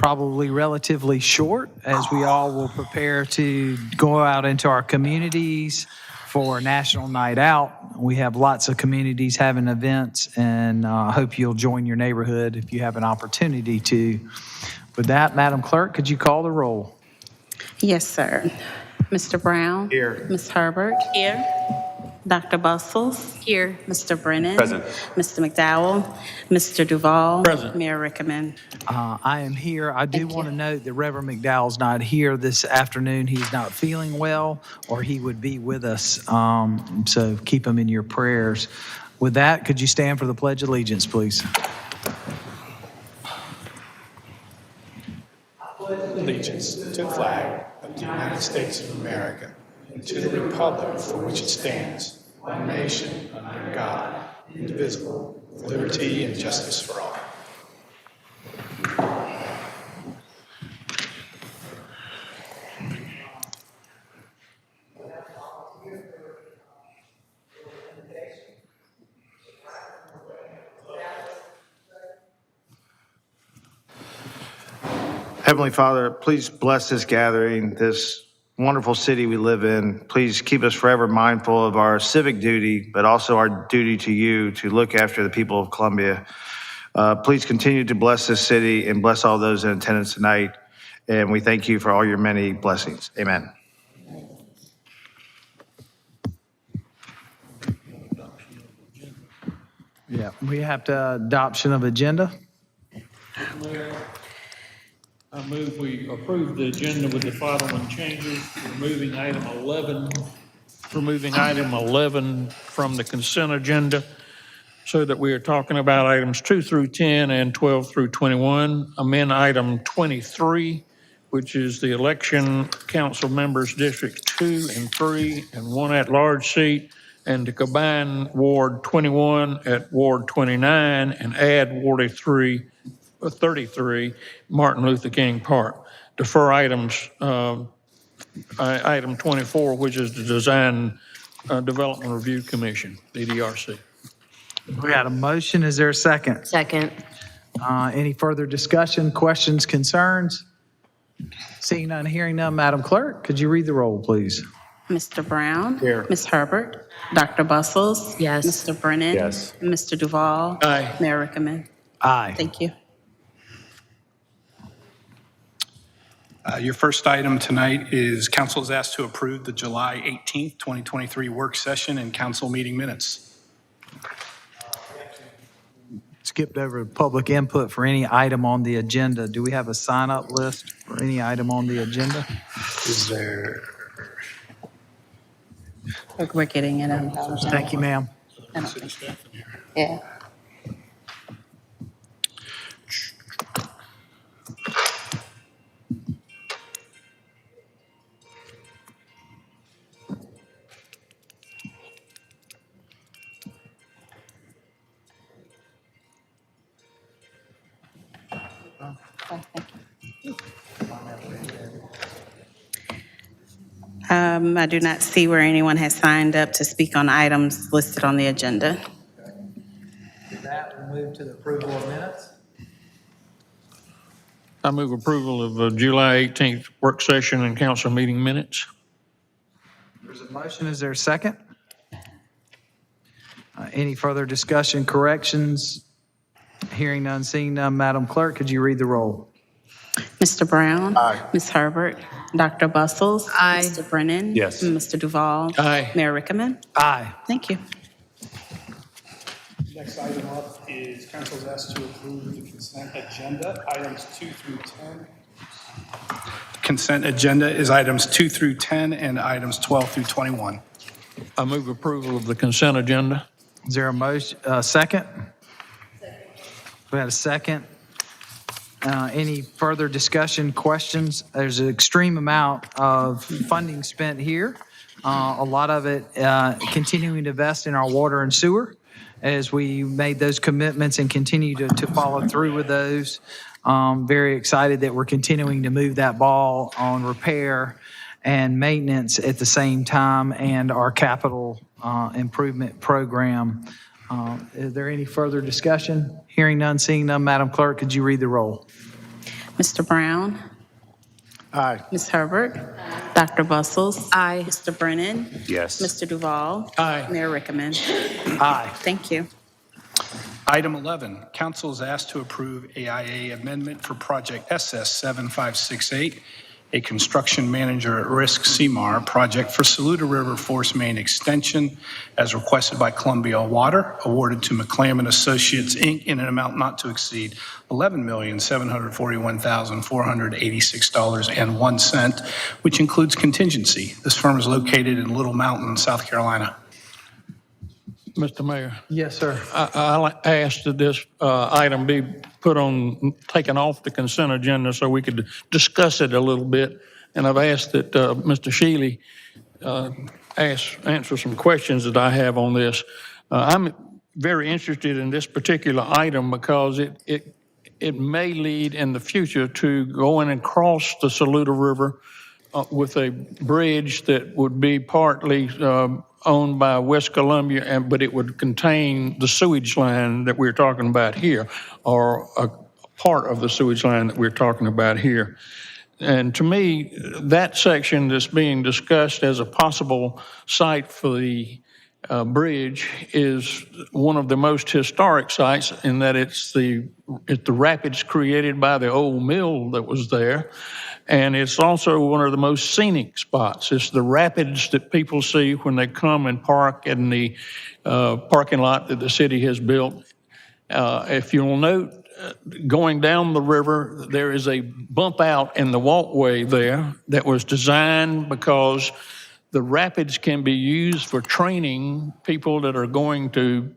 probably relatively short, as we all will prepare to go out into our communities for National Night Out. We have lots of communities having events, and I hope you'll join your neighborhood if you have an opportunity to. With that, Madam Clerk, could you call the roll? Yes, sir. Mr. Brown? Here. Ms. Herbert? Here. Dr. Bustles? Here. Mr. Brennan? Present. Mr. McDowell? Mr. Duval? Present. Mayor Rickman? I am here. I do Thank want to you. note that Reverend McDowell's not here this afternoon. He's not feeling well, or he would be with us. So keep him in your prayers. With that, could you stand for the Pledge of Allegiance, please? Allegiance to the flag of the United States of America and to the republic for which it stands, one nation, under God, indivisible, with liberty and justice for all. Heavenly Father, please bless this gathering, this wonderful city we live in. Please keep us forever mindful of our civic duty, but also our duty to you to look after the people of Columbia. Please continue to bless this city and bless all those in attendance tonight. And we thank you for all your many blessings. Amen. Yeah, we have to adoption of agenda. I move we approve the agenda with the following changes, removing item 11 from the consent agenda, so that we are talking about items 2 through 10 and 12 through 21. Amend item 23, which is the election council members District 2 and 3 and 1 at-large seat, and to combine Ward 21 at Ward 29 and add Ward 33, Martin Luther King Park. Defer item 24, which is the Design Development Review Commission, DDRC. We got a motion. Is there a second? Second. Any further discussion, questions, concerns? Seeing none, hearing none, Madam Clerk, could you read the roll, please? Mr. Brown? Here. Ms. Herbert? Dr. Bustles? Yes. Mr. Brennan? Yes. Mr. Duval? Aye. Mayor Rickman? Aye. Thank you. Your first item tonight is council is asked to approve the July 18th, 2023 work session and council meeting minutes. Skipped over public input for any item on the agenda. Do we have a sign-up list for any item on the agenda? Is there? We're getting it. Thank you, ma'am. Yeah. I do not see where anyone has signed up to speak on items listed on the agenda. With that, we'll move to the approval of minutes. I move approval of July 18th work session and council meeting minutes. There's a motion. Is there a second? Any further discussion, corrections? Hearing none, seeing none, Madam Clerk, could you read the roll? Mr. Brown? Aye. Ms. Herbert? Dr. Bustles? Aye. Mr. Brennan? Yes. Mr. Duval? Aye. Mayor Rickman? Aye. Thank you. Next item up is council is asked to approve the consent agenda, items 2 through 10. Consent agenda is items 2 through 10 and items 12 through 21. I move approval of the consent agenda. Is there a motion, second? We had a second. Any further discussion, questions? There's an extreme amount of funding spent here. A lot of it continuing to invest in our water and sewer as we made those commitments and continue to follow through with those. Very excited that we're continuing to move that ball on repair and maintenance at the same time, and our capital improvement program. Is there any further discussion? Hearing none, seeing none, Madam Clerk, could you read the roll? Mr. Brown? Aye. Ms. Herbert? Dr. Bustles? Aye. Mr. Brennan? Yes. Mr. Duval? Aye. Mayor Rickaman? Aye. Thank you. Item 11, council is asked to approve AIA amendment for project SS 7568, a construction manager at risk CMAR project for Saluda River Force Main Extension as requested by Columbia Water, awarded to McClam Associates, Inc. in an amount not to exceed $11,741,486.01, which includes contingency. This firm is located in Little Mountain, South Carolina. Mr. Mayor, Yes, sir. I asked that this item be taken off the consent agenda so we could discuss it a little bit. And I've asked that Mr. Shealy answer some questions that I have on this. I'm very interested in this particular item because it may lead in the future to going across the Saluda River with a bridge that would be partly owned by West Columbia, but it would contain the sewage line that we're talking about here, or a part of the sewage line that we're talking about here. And to me, that section that's being discussed as a possible site for the bridge is one of the most historic sites in that it's the rapids created by the old mill that was there. And it's also one of the most scenic spots. It's the rapids that people see when they come and park in the parking lot that the city has built. If you'll note, going down the river, there is a bump out in the walkway there that was designed because the rapids can be used for training people that are going to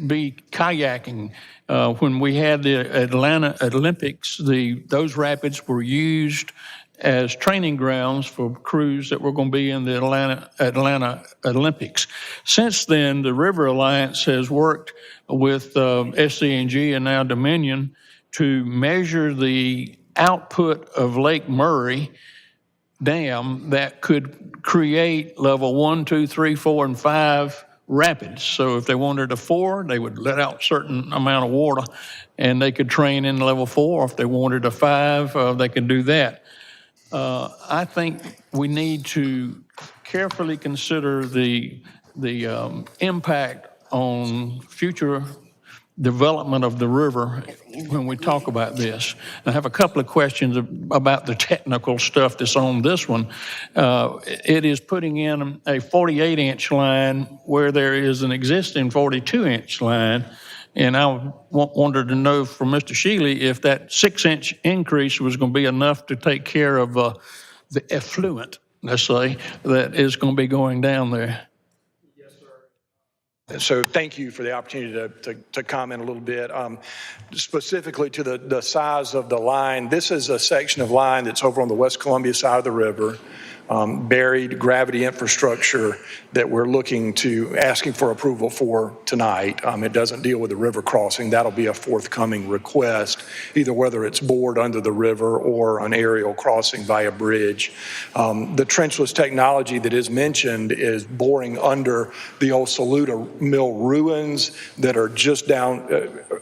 be kayaking. When we had the Atlanta Olympics, those rapids were used as training grounds for crews that were going to be in the Atlanta Olympics. Since then, the River Alliance has worked with SCNG and now Dominion to measure the output of Lake Murray Dam that could create level 1, 2, 3, 4, and 5 rapids. So if they wanted a 4, they would let out a certain amount of water and they could train in level 4. If they wanted a 5, they could do that. I think we need to carefully consider the impact on future development of the river when we talk about this. I have a couple of questions about the technical stuff that's on this one. It is putting in a 48-inch line where there is an existing 42-inch line. And I wanted to know from Mr. Shealy if that 6-inch increase was going to be enough to take care of the effluent, let's say, that is going to be going down there. So thank you for the opportunity to comment a little bit. Specifically to the size of the line, this is a section of line that's over on the West Columbia side of the river, buried gravity infrastructure that we're asking for approval for tonight. It doesn't deal with the river crossing. That'll be a forthcoming request, either whether it's bored under the river or an aerial crossing via bridge. The trenchless technology that is mentioned is boring under the old Saluda Mill ruins that are just down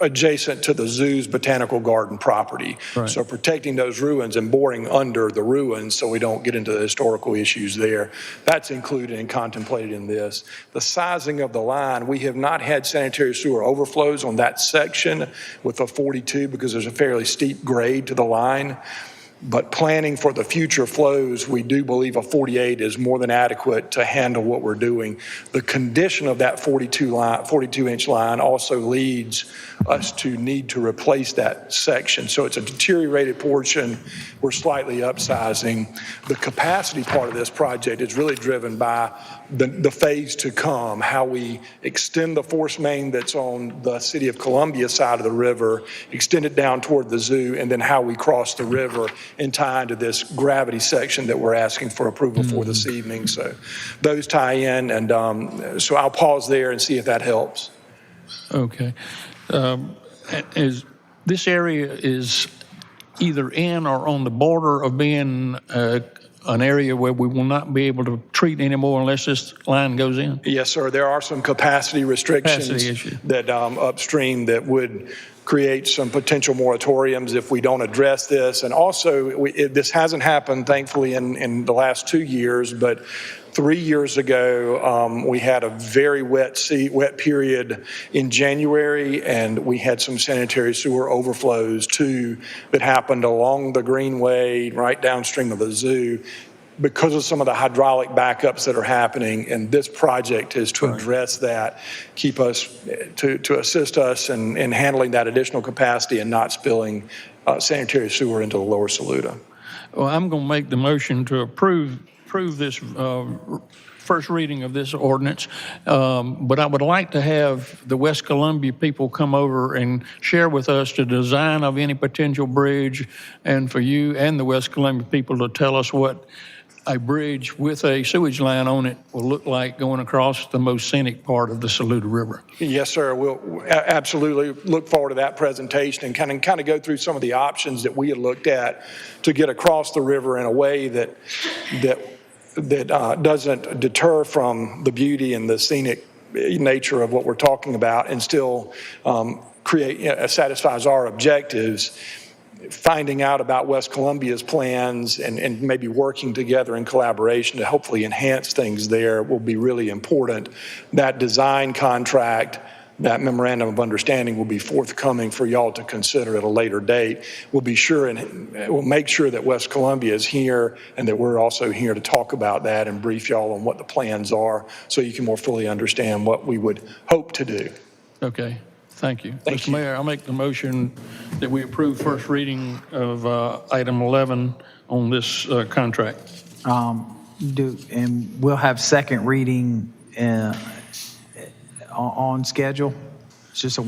adjacent to the zoo's botanical garden property. Right. So protecting those ruins and boring under the ruins so we don't get into the historical issues there. That's included and contemplated in this. The sizing of the line, we have not had sanitary sewer overflows on that section with a 42 because there's a fairly steep grade to the line. But planning for the future flows, we do believe a 48 is more than adequate to handle what we're doing. The condition of that 42-inch line also leads us to need to replace that section. So it's a deteriorated portion. We're slightly upsizing. The capacity part of this project is really driven by the phase to come, how we extend the force main that's on the City of Columbia side of the river, extend it down toward the zoo, and then how we cross the river and tie into this gravity section that we're asking for approval for this evening. So those tie in, and so I'll pause there and see if that helps. Okay. This area is either in or on the border of being an area where we will not be able to treat anymore unless this line goes in? Yes, sir. There are some capacity restrictions Capacity issue. that upstream that would create some potential moratoriums if we don't address this. And also, this hasn't happened, thankfully, in the last 2 years, but 3 years ago, we had a very wet period in January, and we had some sanitary sewer overflows too that happened along the Greenway, right downstream of the zoo, because of some of the hydraulic backups that are happening. And this project is to address that, keep us, to assist us in handling that additional capacity and not spilling sanitary sewer into the lower Saluda. Well, I'm going to make the motion to approve this first reading of this ordinance, but I would like to have the West Columbia people come over and share with us the design of any potential bridge, and for you and the West Columbia people to tell us what a bridge with a sewage line on it will look like going across the most scenic part of the Saluda River. Yes, sir. We'll absolutely look forward to that presentation and kind of go through some of the options that we had looked at to get across the river in a way that doesn't deter from the beauty and the scenic nature of what we're talking about, and still satisfies our objectives. Finding out about West Columbia's plans and maybe working together in collaboration to hopefully enhance things there will be really important. That design contract, that memorandum of understanding will be forthcoming for y'all to consider at a later date. We'll be sure and we'll make sure that West Columbia is here and that we're also here to talk about that and brief y'all on what the plans are so you can more fully understand what we would hope to do. Okay, thank you. Thank Mr. you. Mayor, I'll make the motion that we approve first reading of item 11 on this contract. And we'll have second reading on schedule. It's just a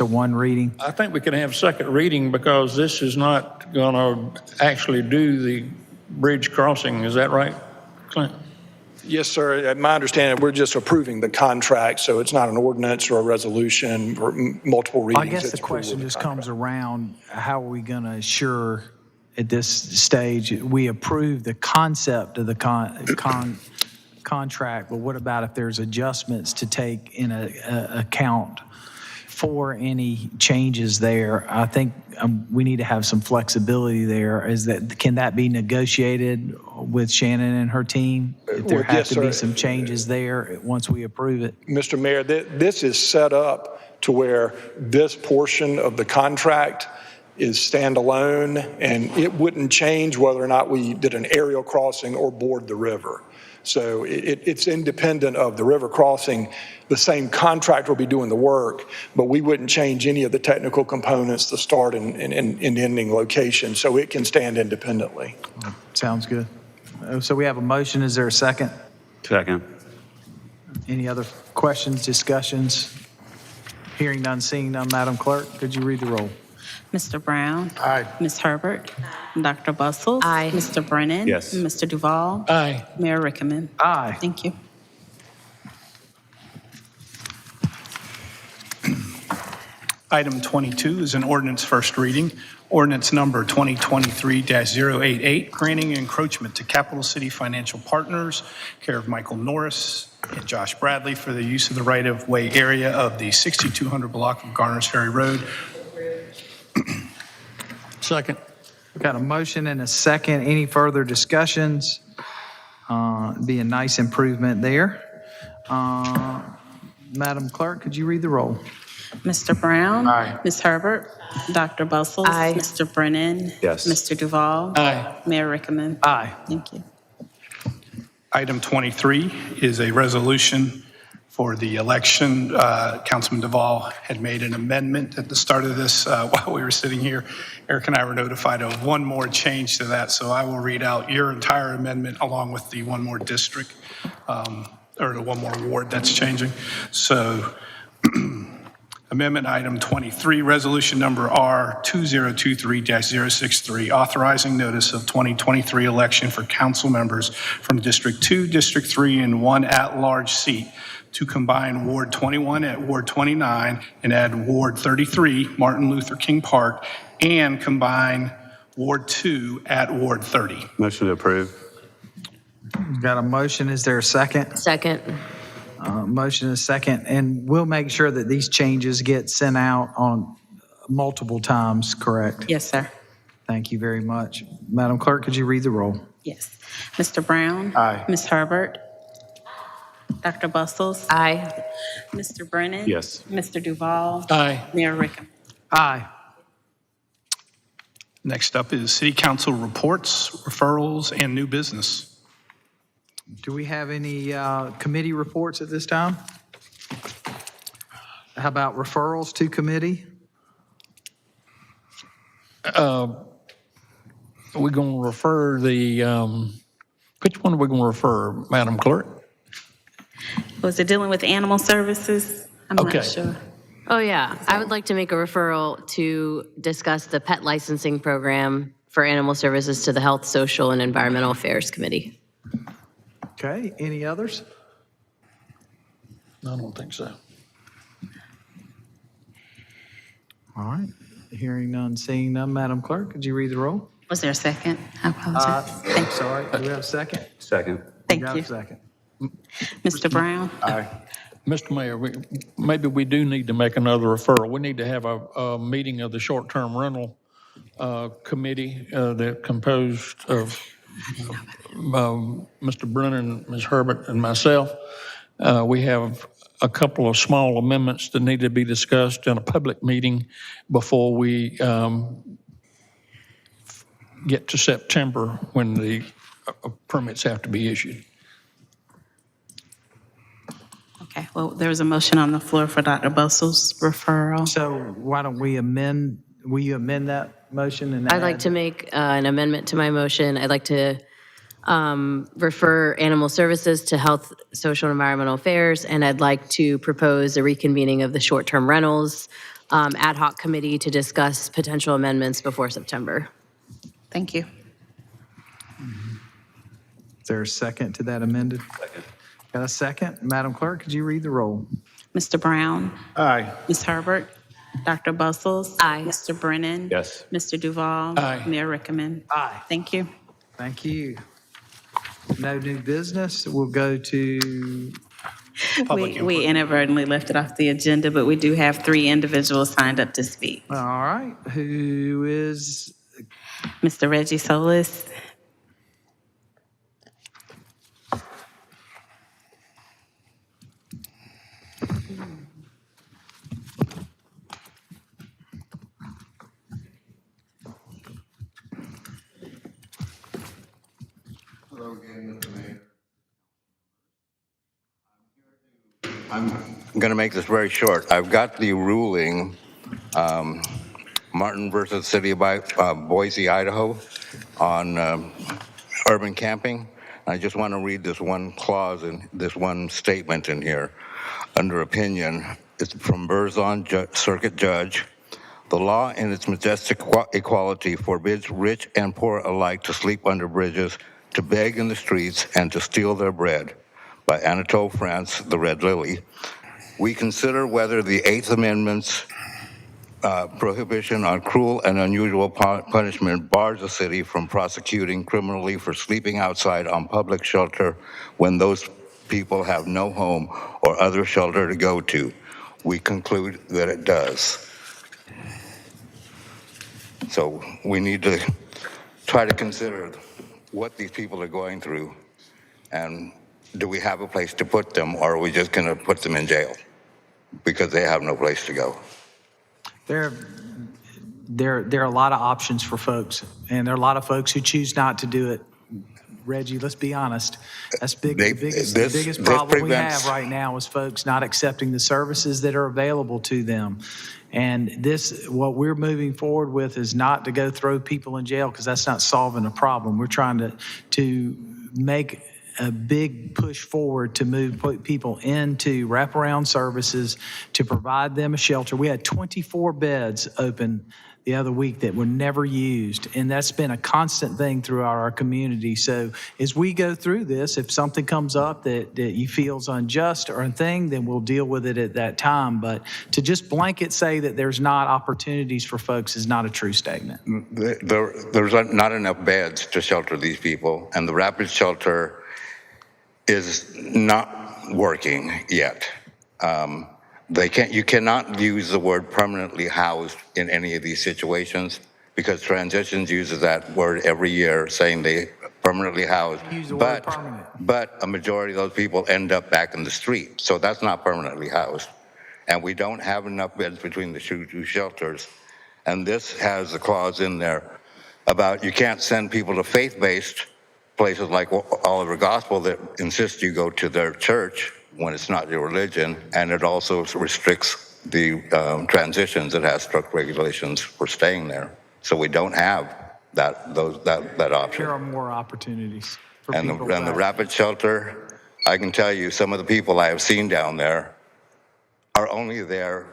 one reading. I think we can have second reading because this is not going to actually do the bridge crossing. Is that right, Clint? Yes, sir. My understanding, we're just approving the contract, so it's not an ordinance or a resolution or multiple readings. I guess the It's question approval of just the comes contract. around, how are we going to assure at this stage, we approve the concept of the contract, but what about if there's adjustments to take in account for any changes there? I think we need to have some flexibility there. Can that be negotiated with Shannon and her team? If there Well, have yes, to be sir. some changes there once we approve it? Mr. Mayor, this is set up to where this portion of the contract is standalone, and it wouldn't change whether or not we did an aerial crossing or board the river. So it's independent of the river crossing. The same contractor will be doing the work, but we wouldn't change any of the technical components, the start and ending location, so it can stand independently. Sounds good. So we have a motion. Is there a second? Second. Any other questions, discussions? Hearing none, seeing none, Madam Clerk, could you read the roll? Mr. Brown? Aye. Ms. Herbert? Dr. Bustles? Aye. Mr. Brennan? Yes. Mr. Duval? Aye. Mayor Rickaman? Aye. Thank you. Item 22 is an ordinance first reading. Ordinance number 2023-088, granting encroachment to Capital City Financial Partners, care of Michael Norris and Josh Bradley, for the use of the right-of-way area of the 6200 block of Garners Ferry Road. Second. We've got a motion and a second. Any further discussions? Be a nice improvement there. Madam Clerk, could you read the roll? Mr. Brown? Aye. Ms. Herbert? Dr. Bustles? Aye. Mr. Brennan? Yes. Mr. Duval? Aye. Mayor Rickaman? Aye. Thank you. Item 23 is a resolution for the election. Councilman Duval had made an amendment at the start of this while we were sitting here. Eric and I were notified of one more change to that, so I will read out your entire amendment along with the one more district, or the one more ward that's changing. So Amendment Item 23, Resolution Number R2023-063, authorizing notice of 2023 election for council members from District 2, District 3, and 1 at-large seat to combine Ward 21 at Ward 29 and add Ward 33, Martin Luther King Park, and combine Ward 2 at Ward 30. Motion to approve. We've got a motion. Is there a second? Second. Motion and a second, and we'll make sure that these changes get sent out multiple times, correct? Yes, sir. Thank you very much. Madam Clerk, could you read the roll? Yes. Mr. Brown? Aye. Ms. Herbert? Dr. Bustles? Aye. Mr. Brennan? Yes. Mr. Duval? Aye. Mayor Rickham? Aye. Next up is city council reports, referrals, and new business. Do we have any committee reports at this time? How about referrals to committee? We're going to refer the, which one are we going to refer, Madam Clerk? Was it dealing with animal services? I'm Okay. not sure. Oh, yeah. I would like to make a referral to discuss the pet licensing program for animal services to the Health, Social, and Environmental Affairs Committee. Okay, any others? I don't think so. All right, hearing none, seeing none. Madam Clerk, could you read the roll? Was there a second? I apologize. Thank Sorry, do we have a second? Second. Thank Got you. a second. Mr. Brown? Mr. Mayor, maybe we do need to make another referral. We need to have a meeting of the short-term rental committee that composed of Mr. Brennan, Ms. Herbert, and myself. We have a couple of small amendments that need to be discussed in a public meeting before we get to September when the permits have to be issued. Okay, well, there was a motion on the floor for Dr. Bustles' referral. So why don't we amend, will you amend that motion and I'd like add- to make an amendment to my motion. I'd like to refer animal services to Health, Social, and Environmental Affairs, and I'd like to propose a reconvening of the short-term rentals ad hoc committee to discuss potential amendments before September. Thank you. Is there a second to that amended? Second. Got a second? Madam Clerk, could you read the roll? Mr. Brown? Aye. Ms. Herbert? Dr. Bustles? Aye. Mr. Brennan? Yes. Mr. Duval? Aye. Mayor Rickham? Aye. Thank you. Thank you. No new business. We'll go to, Public We input. inadvertently left it off the agenda, but we do have 3 individuals signed up to speak. all right, who is, Mr. Reggie Solis? I'm going to make this very short. I've got the ruling, Martin versus City of Boise, Idaho, on urban camping. I just want to read this one clause and this one statement in here. Under opinion, it's from Berzon, Circuit Judge. The law in its majestic equality forbids rich and poor alike to sleep under bridges, to beg in the streets, and to steal their bread. By Anatole France, The Red Lily. We consider whether the Eighth Amendment's prohibition on cruel and unusual punishment bars the city from prosecuting criminally for sleeping outside on public shelter when those people have no home or other shelter to go to. We conclude that it does. So we need to try to consider what these people are going through, and do we have a place to put them, or are we just going to put them in jail because they have no place to go? there are a lot of options for folks, and there are a lot of folks who choose not to do it. Reggie, let's be honest. That's the biggest problem we have right now is folks not accepting the services that are available to them. And what we're moving forward with is not to go throw people in jail, because that's not solving a problem. We're trying to make a big push forward to put people into wraparound services, to provide them a shelter. We had 24 beds open the other week that were never used, and that's been a constant thing throughout our community. So as we go through this, if something comes up that you feel is unjust or a thing, then we'll deal with it at that time. But to just blanket say that there's not opportunities for folks is not a true statement. There's not enough beds to shelter these people, and the rapid shelter is not working yet. you cannot use the word permanently housed in any of these situations because Transitions uses that word every year, saying they permanently housed. Use the word permanent. But a majority of those people end up back in the street, so that's not permanently housed. And we don't have enough beds between the two shelters. And this has a clause in there about you can't send people to faith-based places like Oliver Gospel that insist you go to their church when it's not your religion, and it also restricts the Transitions that has strict regulations for staying there. So we don't have that option. There are more opportunities for And people. the Rapid Shelter, I can tell you, some of the people I have seen down there are only there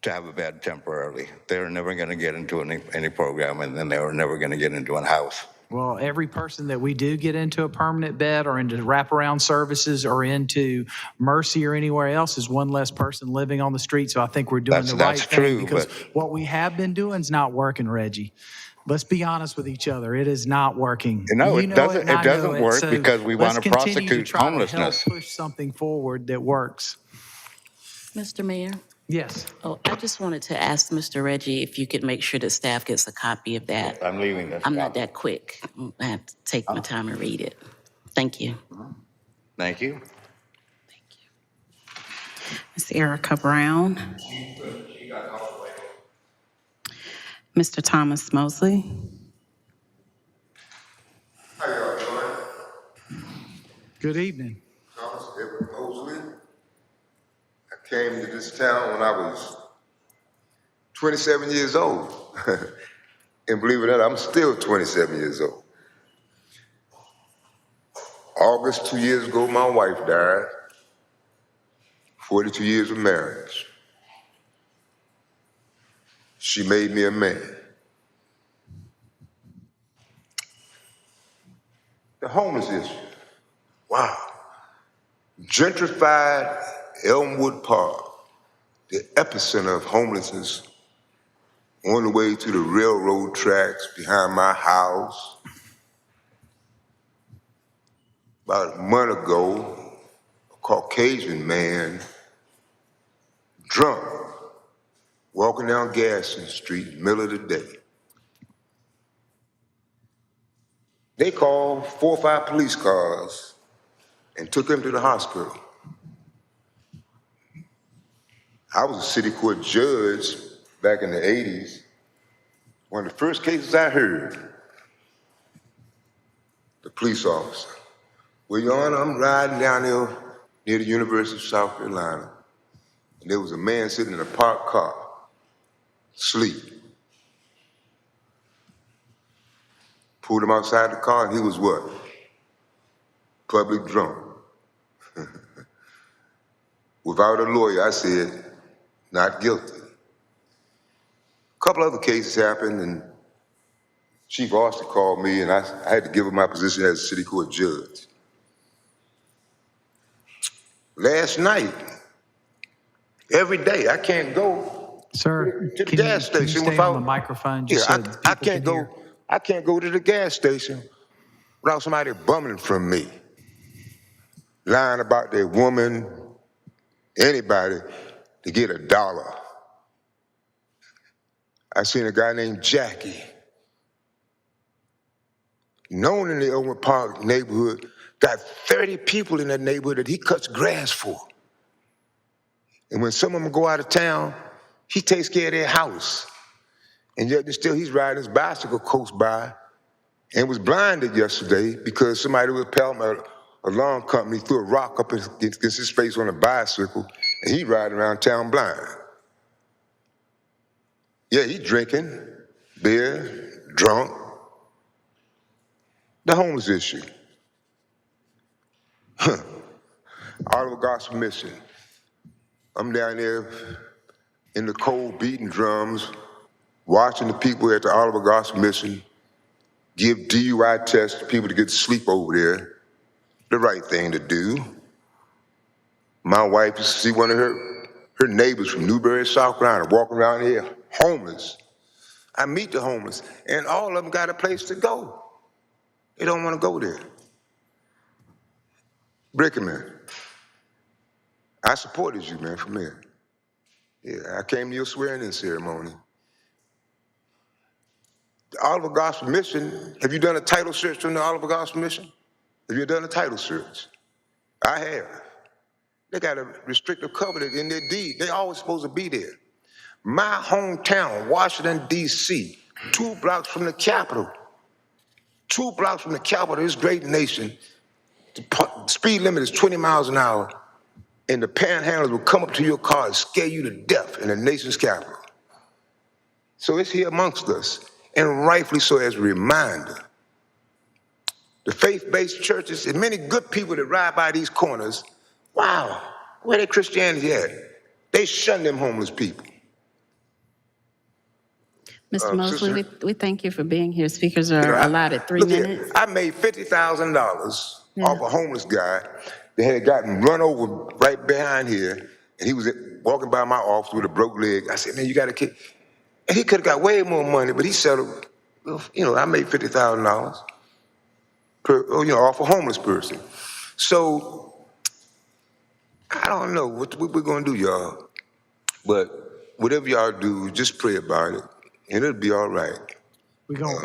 to have a bed temporarily. They're never going to get into any program, and then they were never going to get into a house. Well, every person that we do get into a permanent bed or into wraparound services or into Mercy or anywhere else is one less person living on the street. So I think we're doing the right That's thing. true, Because but- what we have been doing is not working, Reggie. Let's be honest with each other. It is not working. No, You it know doesn't- and I it doesn't know work So because we let's wanna continue prosecute try to help homelessness. push something forward that works. Mr. Mayor, Yes. I just wanted to ask Mr. Reggie if you could make sure that staff gets a copy of that. I'm leaving this. I'm not that quick. I have to take my time and read it. Thank you. Thank you. Ms. Erica Brown. Mr. Thomas Mosley. How y'all doing? Good evening. Thomas Edward Mosley. I came to this town when I was 27 years old. And believe it or not, I'm still 27 years old. August 2 years ago, my wife died. 42 years of marriage. She made me a man. The homeless issue. Wow. Gentrified Elmwood Park, the epicenter of homelessness, on the way to the railroad tracks behind my house. About a month ago, a Caucasian man, drunk, walking down Gaston Street, middle of the day. They called 4 or 5 police cars and took him to the hospital. I was a city court judge back in the 80s. One of the first cases I heard, the police officer, well, Your Honor, I'm riding down there near the University of South Carolina, and there was a man sitting in a parked car, asleep. Pulled him outside the car, and he was what? Public drunk. Without a lawyer, I said, not guilty. A couple other cases happened, and Chief Austin called me, and I had to give him my position as a city court judge. Last night, every day, I can't go Sir, to the can gas you station stay without on the microphone Yeah, just so I that people can't can go. hear? I can't go to the gas station without somebody bumming from me, lying about their woman, anybody, to get $1. I seen a guy named Jackie, known in the Elmwood Park neighborhood, got 30 people in that neighborhood that he cuts grass for. And when some of them go out of town, he takes care of their house. And yet still he's riding his bicycle close by and was blinded yesterday because somebody with a alarm company threw a rock up against his face on a bicycle, and he riding around town blind. Yeah, he drinking beer, drunk. The homeless issue. Oliver Gospel Mission. I'm down there in the cold beating drums, watching the people at the Oliver Gospel Mission give DUI tests to people to get to sleep over there. The right thing to do. My wife used to see one of her neighbors from Newberry, South Carolina, walking around here homeless. I meet the homeless, and all of them got a place to go. They don't want to go there. Brickerman, I supported you, man, from there. Yeah, I came to your swearing-in ceremony. The Oliver Gospel Mission, have you done a title search on the Oliver Gospel Mission? Have you done a title search? I have. They got a restrictive covenant in their deed. They always supposed to be there. My hometown, Washington, D.C., 2 blocks from the Capitol. 2 blocks from the capital of this great nation. The speed limit is 20 miles an hour, and the panhandlers will come up to your car and scare you to death in the nation's capital. So it's here amongst us, and rightfully so as a reminder. The faith-based churches and many good people that ride by these corners, wow, where their Christianity at? They shun them homeless people. Mr. Mosley, Sister- we thank you for being here. Speakers are You know, allotted 3 look here, minutes. I made $50,000 off a homeless guy that had gotten run over right behind here, and he was walking by my office with a broke leg. I said, man, you got a kid. And he could have got way more money, but he settled. You know, I made $50,000 off a homeless person. So I don't know what we're gonna do, y'all. But whatever y'all do, just pray about it, and it'll be all right. We're gonna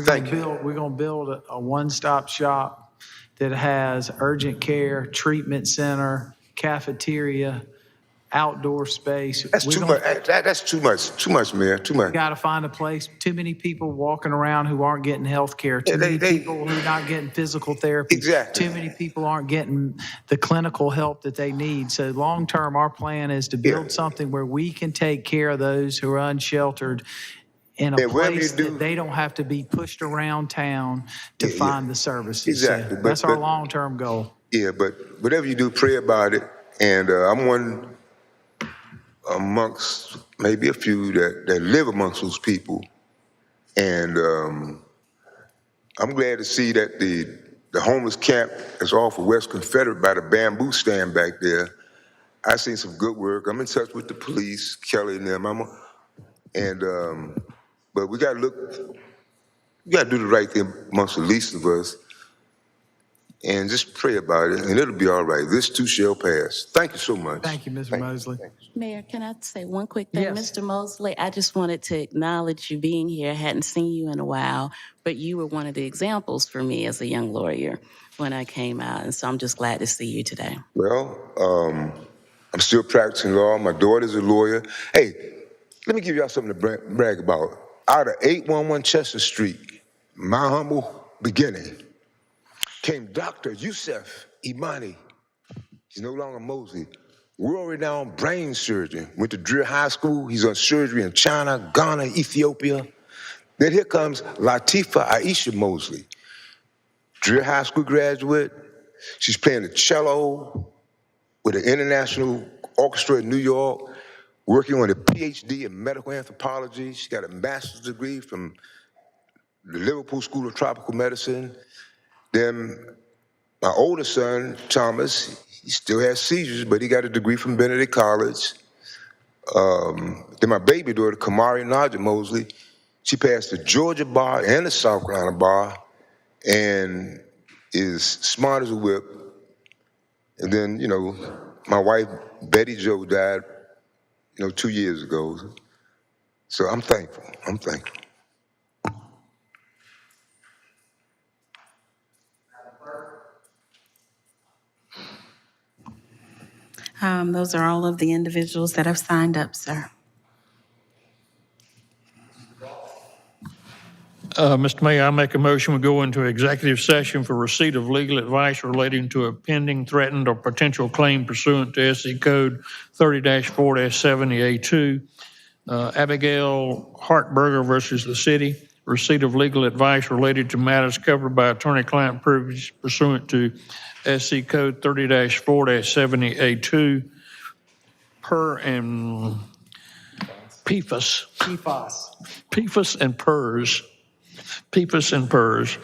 Thank you. build a one-stop shop that has urgent care, treatment center, cafeteria, outdoor space. That's too much. That's too much. Too much, man. Too much. Got to find a place. Too many people walking around who aren't getting health care. Too Yeah, many they- people who are not getting physical therapy. Exactly. Too many people aren't getting the clinical help that they need. So long-term, our plan is to build Yeah. something where we can take care of those who are unsheltered in a And whatever you place do- that they don't have to be pushed around town to Yeah, yeah. find the services. So Exactly, but- that's our but- long-term goal. Yeah, but whatever you do, pray about it. And I'm one amongst maybe a few that live amongst those people. And I'm glad to see that the homeless camp is off of West Confederate by the bamboo stand back there. I seen some good work. I'm in touch with the police, Kelly and them. But we gotta do the right thing amongst the least of us. And just pray about it, and it'll be all right. This too shall pass. Thank you so much. Thank you, Mr. Mosley. Mayor, can I say one quick thing? Yes. Mr. Mosley, I just wanted to acknowledge you being here. I hadn't seen you in a while, but you were one of the examples for me as a young lawyer when I came out, and so I'm just glad to see you today. Well, I'm still practicing law. My daughter's a lawyer. Hey, let me give y'all something to brag about. Out of 811 Chester Street, my humble beginning, came Dr. Yusuf Imani. He's no longer Mosley. World-renowned brain surgeon. Went to Dreer High School. He's on surgery in China, Ghana, Ethiopia. Then here comes Latifa Aisha Mosley. Dreer High School graduate. She's playing the cello with the International Orchestra in New York, working on a PhD in medical anthropology. She got a master's degree from the Liverpool School of Tropical Medicine. Then my older son, Thomas, he still has seizures, but he got a degree from Benedict College. Then my baby daughter, Kamari Naja Mosley, she passed the Georgia bar and the South Carolina bar and is smart as a whip. And then, my wife, Betty Jo, died, 2 years ago. So I'm thankful. I'm thankful. Those are all of the individuals that have signed up, sir. Mr. Mayor, I make a motion we go into executive session for receipt of legal advice relating to a pending, threatened, or potential claim pursuant to SC Code 30-4-70A2. Abigail Hartberger versus the city. Receipt of legal advice related to matters covered by attorney-client privilege pursuant to SC Code 30-4-70A2. Per and PFAS. PFAS and PERS. PFAS and PERS,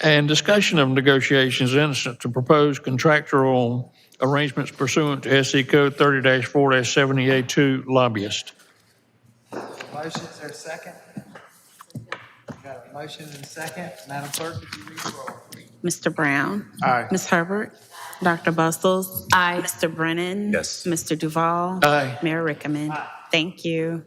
and discussion of negotiations incident to propose contractual arrangements pursuant to SC Code 30-4-70A2 lobbyist. Motion, is there a second? Got a motion and a second. Madam Clerk, if you read the roll. Mr. Brown? Aye. Ms. Herbert? Dr. Bustles? Aye. Mr. Brennan? Yes. Mr. Duval? Aye. Mayor Rickaman? Thank you.